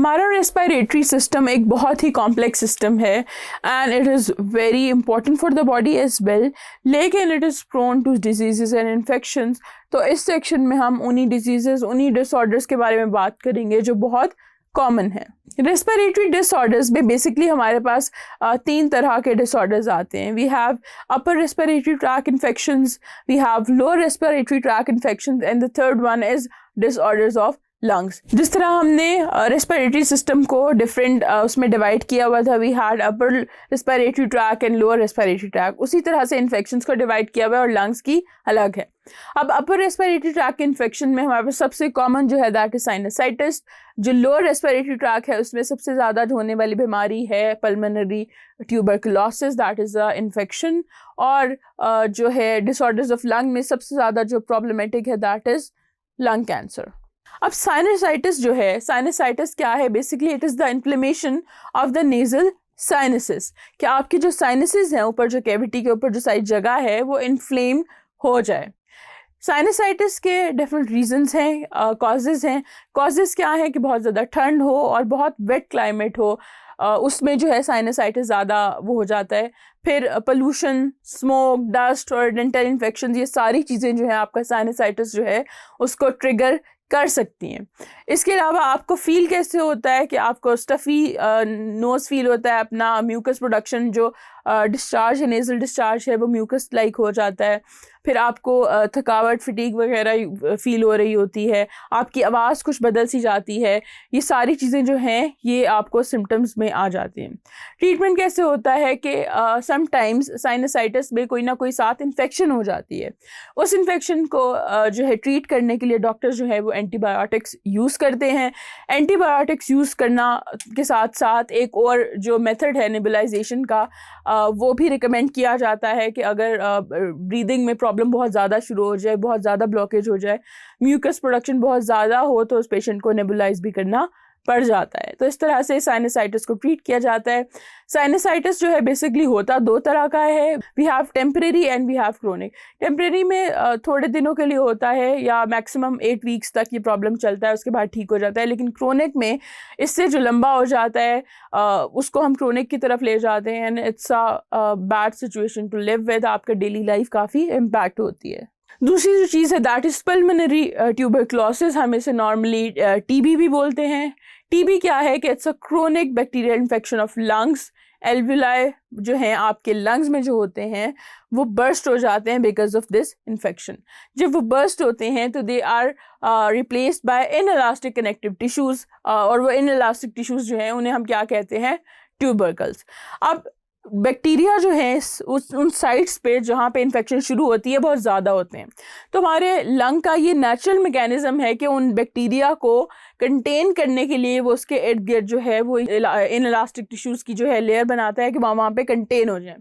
हमारा respiratory system एक बहुत ही कॉम्प्लेक्स सिस्टम है and it is very important for the body as well, लेकिन it is prone to disease and infections. तो इस सेक्शन में हम उन्हीं डिजीज़, उन्हीं डिसऑर्डर्स के बारे में बात करेंगे जो बहुत कॉमन है। रेस्पिरेटरी डिसऑर्डर्स में बेसिकली हमारे पास 3 तरह के डिसऑर्डर्स आते हैं। We have upper respiratory tract infections, we have lower respiratory tract infections and the third one is disorders of lungs. जिस तरह हमने रेस्पिरेटरी सिस्टम को डिफरेंट उसमें डिवाइड किया हुआ था, we had upper respiratory tract and lower respiratory tract, उसी तरह से इन्फेक्शंस को डिवाइड किया हुआ है और लंग्स की अलग है। अब अपर रेस्पिरेटरी ट्रैक इन्फेक्शन में हमारे पास सबसे कॉमन जो है दैट इज साइनसाइटिस। जो लोअर रेस्पिरेटरी ट्रैक है उसमें सबसे ज़्यादा होने वाली बीमारी है pulmonary tuberculosis, that is a infection. और जो है डिसऑर्डर्स ऑफ लंग में सबसे ज़्यादा जो प्रॉब्लमेटिक है दैट इज़ लंग कैंसर। अब साइनसाइटिस जो है, साइनसाइटिस क्या है? Basically it is the inflammation of the nasal sinuses. क्या आपकी जो साइनसेस हैं, ऊपर जो कैविटी के ऊपर जो साइड जगह है वो इन्फ्लेम हो जाए। साइनसाइटिस के डिफरेंट रीजंस हैं, कॉजेज़ हैं। कॉजेज़ क्या है कि बहुत ज़्यादा ठंड हो और बहुत वेट क्लाइमेट हो, उसमें जो है साइनसाइटिस ज़्यादा वो हो जाता है। फिर पोल्यूशन, स्मोक, डस्ट और डेंटल इन्फेक्शन, ये सारी चीज़ें जो है आपका साइनसाइटिस जो है उसको ट्रिगर कर सकती हैं। इसके अलावा आपको फील कैसे होता है कि आपको स्टफ़ी नोज़ फील होता है, अपना म्यूकस प्रोडक्शन जो डिस्चार्ज है, नेज़ल डिस्चार्ज है वो म्यूकस लाइक हो जाता है। फिर आपको थकावट, फटीग वगैरह फील हो रही होती है, आपकी आवाज़ कुछ बदल सी जाती है। ये सारी चीज़ें जो हैं ये आपको सिम्टम्स में आ जाती हैं। ट्रीटमेंट कैसे होता है कि समटाइम्स साइनसाइटिस में कोई ना कोई साथ इन्फेक्शन हो जाती है। उस इन्फेक्शन को जो है ट्रीट करने के लिए डॉक्टर जो है वो एंटीबायोटिक्स यूज़ करते हैं। एंटीबायोटिक्स यूज़ करना के साथ साथ एक और जो मेथड है नेबुलाइजेशन का, वो भी रिकमेंड किया जाता है कि अगर ब्रीदिंग में प्रॉब्लम बहुत ज़्यादा शुरू हो जाए, बहुत ज़्यादा ब्लॉकेज हो जाए, म्यूकस प्रोडक्शन बहुत ज़्यादा हो, तो उस पेशेंट को नेबुलाइज भी करना पड़ जाता है। तो इस तरह से साइनसाइटिस को ट्रीट किया जाता है। साइनसाइटिस जो है बेसिकली होता 2 तरह का है। We have temporary and we have chronic. Temporary में थोड़े दिनों के लिए होता है या मैक्सिमम 8 वीक्स तक ये प्रॉब्लम चलता है, उसके बाद ठीक हो जाता है। लेकिन क्रोनिक में इससे जो लंबा हो जाता है उसको हम क्रोनिक की तरफ ले जाते हैं and it's a bad situation to live with. आपका डेली लाइफ काफ़ी इम्पैक्ट होती है। दूसरी जो चीज़ है दैट इज़ पल्मोनरी ट्यूबरकुलोसिस। हम इसे नॉर्मली टीबी भी बोलते हैं। टीबी क्या है कि it's a chronic bacterial infection of lungs. Alveoli जो हैं आपके लंग्स में जो होते हैं वो बर्स्ट हो जाते हैं बिकॉज ऑफ दिस इन्फेक्शन। जब वो बर्स्ट होते हैं तो they are replaced by inelastic connective tissues, और वो इनइलास्टिक टिश्यूज़ जो हैं उन्हें हम क्या कहते हैं? ट्यूबरकल्स। अब बैक्टीरिया जो है उन साइट्स पे जहाँ पे इन्फेक्शन शुरू होती है बहुत ज़्यादा होते हैं। तो हमारे लंग का ये नेचुरल मैकेनिज़्म है कि उन बैक्टीरिया को कंटेन करने के लिए वो उसके इर्द गिर्द जो है वो इनइलास्टिक टिश्यूज़ की जो है लेयर बनाता है कि वहाँ पे कंटेन हो जाए।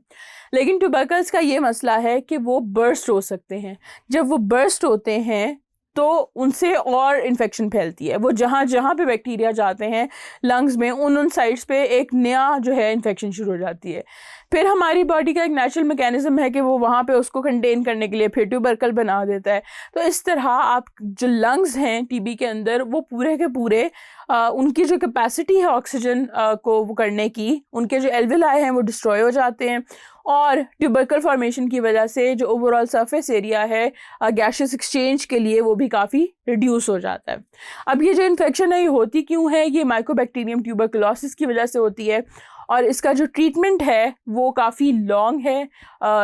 लेकिन ट्यूबरकल्स का ये मसला है कि वो बर्स्ट हो सकते हैं। जब वो बर्स्ट होते हैं तो उनसे और इन्फेक्शन फैलती है। वो जहाँ जहाँ पे बैक्टीरिया जाते हैं लंग्स में, उन साइड्स पे एक नया जो है इन्फेक्शन शुरू हो जाती है। फिर हमारी बॉडी का एक नेचुरल मैकेनिज़्म है कि वो वहाँ पे उसको कंटेन करने के लिए फिर ट्यूबरकल बना देता है। तो इस तरह आप जो लंग्स हैं टीबी के अंदर वो पूरे के पूरे उनकी जो कैपेसिटी है ऑक्सीजन को वो करने की, उनके जो एल्वुलाई हैं वो डिस्ट्रॉय हो जाते हैं और ट्यूबरकल फॉर्मेशन की वजह से जो ओवरऑल सरफेस एरिया है गैशियस एक्सचेंज के लिए वो भी काफ़ी रिड्यूस हो जाता है। अब ये जो इन्फेक्शन है ये होती क्यों है? ये माइकोबैक्टीरियम ट्यूबरकुलोसिस की वजह से होती है और इसका जो ट्रीटमेंट है वो काफ़ी लॉन्ग है।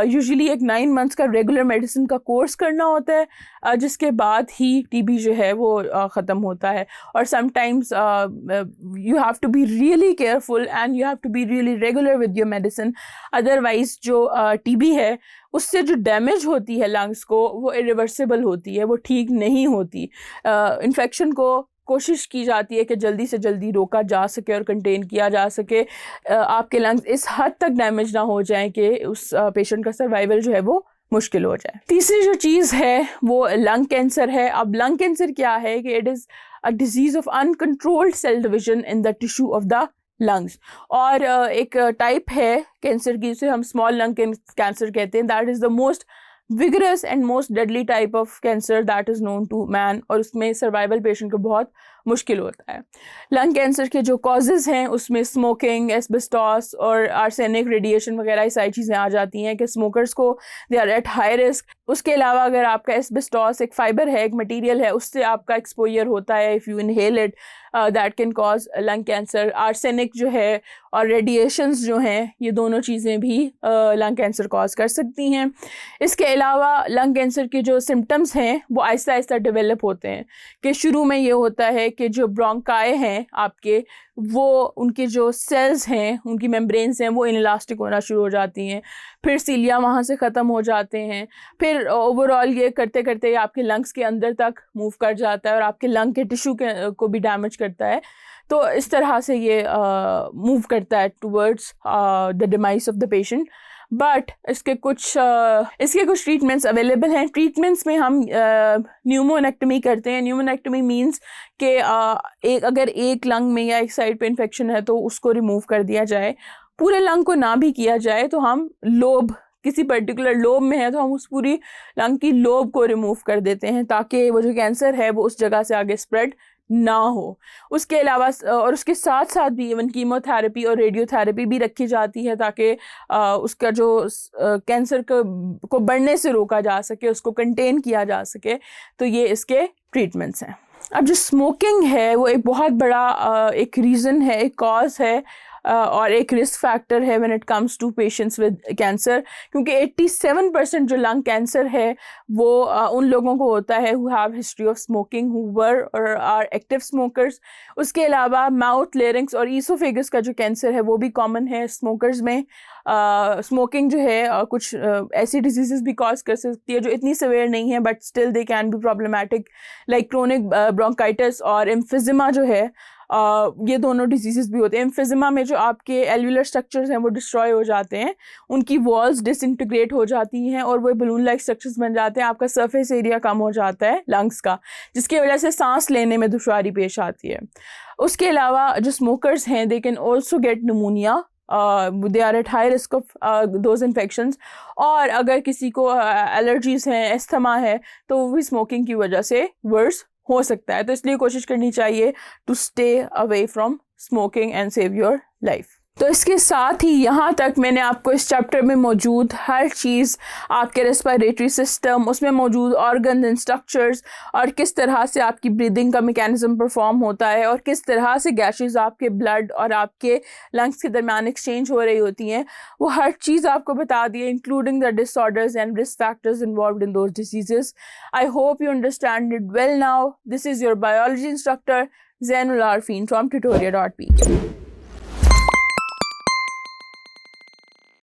यूजुअली एक 9 मंथ्स का रेगुलर मेडिसिन का कोर्स करना होता है, जिसके बाद ही टीबी जो है वो ख़त्म होता है। और sometimes you have to be really careful and you have to be really regular with your medicine. Otherwise जो टीबी है उससे जो डैमेज होती है लंग्स को वो इरिवर्सिबल होती है, वो ठीक नहीं होती। इन्फेक्शन को कोशिश की जाती है कि जल्दी से जल्दी रोका जा सके और कंटेन किया जा सके, आपके लंग्स इस हद तक डैमेज ना हो जाएं कि उस पेशेंट का सर्वाइवल जो है वो मुश्किल हो जाए। तीसरी जो चीज़ है वो लंग कैंसर है। अब लंग कैंसर क्या है कि it is a disease of uncontrolled cell division in the tissue of the lungs. और एक टाइप है कैंसर की जिसे हम स्मॉल लंग कैंसर कहते हैं। That is the most vigorous and most deadly type of cancer that is known to man, और उसमें सर्वाइवल पेशेंट को बहुत मुश्किल होता है। लंग कैंसर के जो कॉजेज़ हैं उसमें स्मोकिंग, एस्बेस्टॉस और आर्सेनिक, रेडिएशन वगैरह ये सारी चीज़ें आ जाती हैं कि स्मोकर्स को they are at high risk. उसके अलावा अगर आपका एस्बेस्टॉस एक फाइबर है, एक मटेरियल है, उससे आपका एक्सपोजर होता है, if you inhale it that can cause lung cancer. Arsenic जो है और रेडिएशंस जो हैं ये दोनों चीज़ें भी लंग कैंसर कॉज कर सकती हैं। इसके अलावा लंग कैंसर के जो सिम्टम्स हैं वो आहिस्ता आहिस्ता डेवलप होते हैं कि शुरू में ये होता है कि जो ब्रोंकाई हैं आपके, वो उनके जो सेल्स हैं, उनकी मेम्ब्रेन्स हैं, वो इनइलास्टिक होना शुरू हो जाती हैं, फिर सीलिया वहाँ से ख़त्म हो जाते हैं, फिर ओवरऑल ये करते करते आपके लंग्स के अंदर तक मूव कर जाता है और आपके लंग के टिश्यू को भी डैमेज करता है। तो इस तरह से ये मूव करता है towards the demise of the patient. But इसके कुछ ट्रीटमेंट्स अवेलेबल हैं। ट्रीटमेंट्स में हम न्यूमोनेक्टमी करते हैं। न्यूमोनेक्टमी मींस कि अगर एक लंग में या एक साइड पे इन्फेक्शन है तो उसको रिमूव कर दिया जाए। पूरे लंग को ना भी किया जाए तो हम लोब, किसी पर्टिकुलर लोब में है तो हम उस पूरी लंग की लोब को रिमूव कर देते हैं ताकि वो जो कैंसर है वो उस जगह से आगे स्प्रेड ना हो। उसके अलावा और उसके साथ साथ भी इवन कीमोथेरेपी और रेडियोथेरेपी भी रखी जाती है ताकि उसका जो कैंसर को बढ़ने से रोका जा सके, उसको कंटेन किया जा सके। तो ये इसके ट्रीटमेंट्स हैं। अब जो स्मोकिंग है वो एक बहुत बड़ा एक रीज़न है, एक कॉज है और एक रिस्क फैक्टर है when it comes to patients with cancer, क्योंकि 87% जो लंग कैंसर है वो उन लोगों को होता है who have history of smoking, who were और आर एक्टिव स्मोकर्स। उसके अलावा माउथ, लेरिंग्स और ईसोफेगस का जो कैंसर है वो भी कॉमन है स्मोकर्स में। स्मोकिंग जो है कुछ ऐसी डिजीज़ भी कॉज कर सकती है जो इतनी सवेयर नहीं है but still they can be problematic, like chronic bronchitis और एम्फिजिमा जो है। ये दोनों डिजीज़ भी होते हैं। एम्फिजिमा में जो आपके एल्वुलर स्ट्रक्चर्स हैं वो डिस्ट्रॉय हो जाते हैं, उनकी वॉल्स डिसइंटीग्रेट हो जाती हैं और वो बलून लाइक स्ट्रक्चर्स बन जाते हैं। आपका सरफेस एरिया कम हो जाता है लंग्स का, जिसकी वजह से सांस लेने में दुश्वारी पेश आती है। उसके अलावा जो स्मोकर्स हैं they can also get pneumonia, they are at high risk of those infections. और अगर किसी को एलर्जीज़ हैं, एस्थमा है, तो वो भी स्मोकिंग की वजह से वर्स हो सकता है। तो इसलिए कोशिश करनी चाहिए to stay away from smoking and save your life. तो इसके साथ ही यहाँ तक मैंने आपको इस चैप्टर में मौजूद हर चीज़, आपके रेस्पिरेटरी सिस्टम, उसमें मौजूद ऑर्गन एंड स्ट्रक्चर्स और किस तरह से आपकी ब्रीदिंग का मैकेनिज्म परफॉर्म होता है और किस तरह से गैसेस आपके ब्लड और आपके लंग्स के दरमियान एक्सचेंज हो रही होती हैं, वो हर चीज़ आपको बता दी है, including the disorders and risk factors involved in those diseases. I hope you understand it well now. This is your biology instructor Zainul Arfin from tutoria.pk.